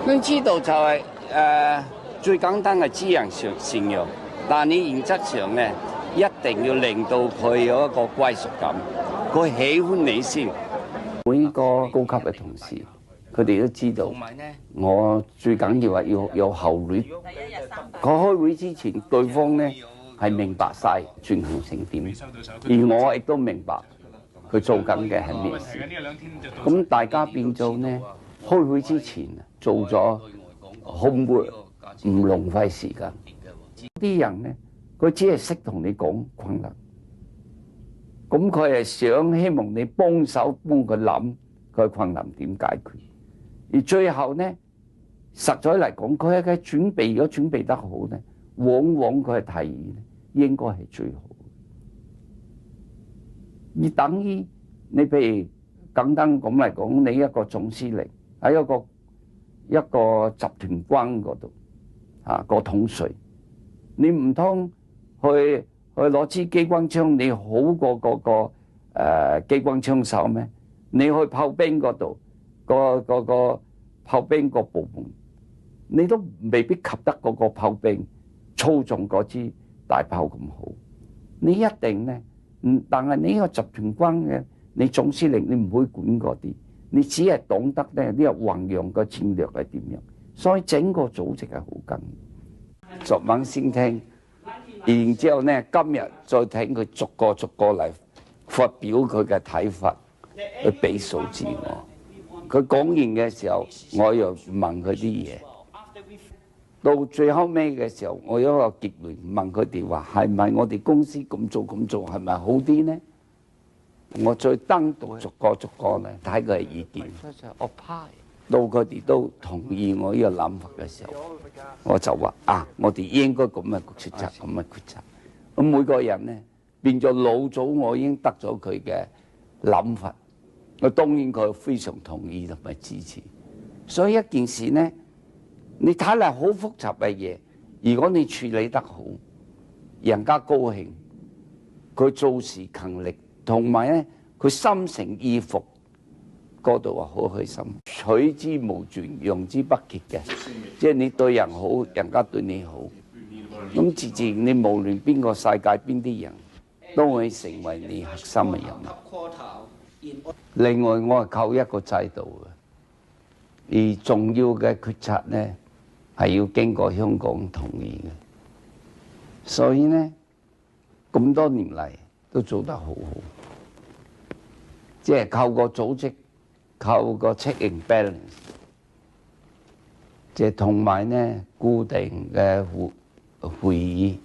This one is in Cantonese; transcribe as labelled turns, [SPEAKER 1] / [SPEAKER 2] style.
[SPEAKER 1] 你知道就係最簡單嘅知人善用，但你原則上咧一定要令到佢有一個歸屬感，佢喜歡你先。每個高級嘅同事，佢哋都知道，我最緊要係要有效率。佢開會之前，對方咧係明白晒進行成點，而我亦都明白佢做緊嘅係咩事。咁大家變咗咧，開會之前做咗 homework， 唔浪費時間。啲人咧，佢只係識同你講困難，咁佢係想希望你幫手幫佢諗佢困難點解決。而最後咧，實在嚟講，佢嘅準備如果準備得好咧，往往佢嘅提議咧應該係最好。而等於你譬如簡單咁嚟講，你一個總司令喺一個集團軍嗰度個統帥，你唔通去攞支機關槍，你好過嗰個機關槍手咩？你去炮兵嗰度，個炮兵個部門，你都未必及得嗰個炮兵操縱嗰支大炮咁好。你一定咧，但係你呢個集團軍嘅，你總司令你唔會管嗰啲，你只係懂得咧呢個運用個戰略係點樣。所以整個組織係好緊要。昨晚先聽，然之後咧今日再聽佢逐個嚟發表佢嘅睇法，去俾數字我。佢講完嘅時候，我又問佢啲嘢。到最後尾嘅時候，我有一個結論問佢哋話：係咪我哋公司咁做係咪好啲呢？我再登到逐個嚟睇佢嘅意見。到佢哋都同意我呢個諗法嘅時候，我就話：我哋應該咁嘅決策，咁嘅決策。咁每個人呢，變咗老早，我已經得咗佢嘅諗法。我當然佢非常同意同埋支持。所以一件事呢，你睇嚟好複雜嘅嘢，如果你處理得好，人家高興，佢做事勤力，同埋咧佢心誠意服，嗰度啊好開心。取之無盡，用之不竭嘅，即係你對人好，人家對你好，咁自然你無論邊個世界邊啲人都會成為你核心嘅人物。另外，我係靠一個制度嘅，而重要嘅決策咧係要經過香港同意嘅，所以咧咁多年嚟都做得好好，即係靠個組織，靠個 check and balance， 即係同埋咧固定嘅會議。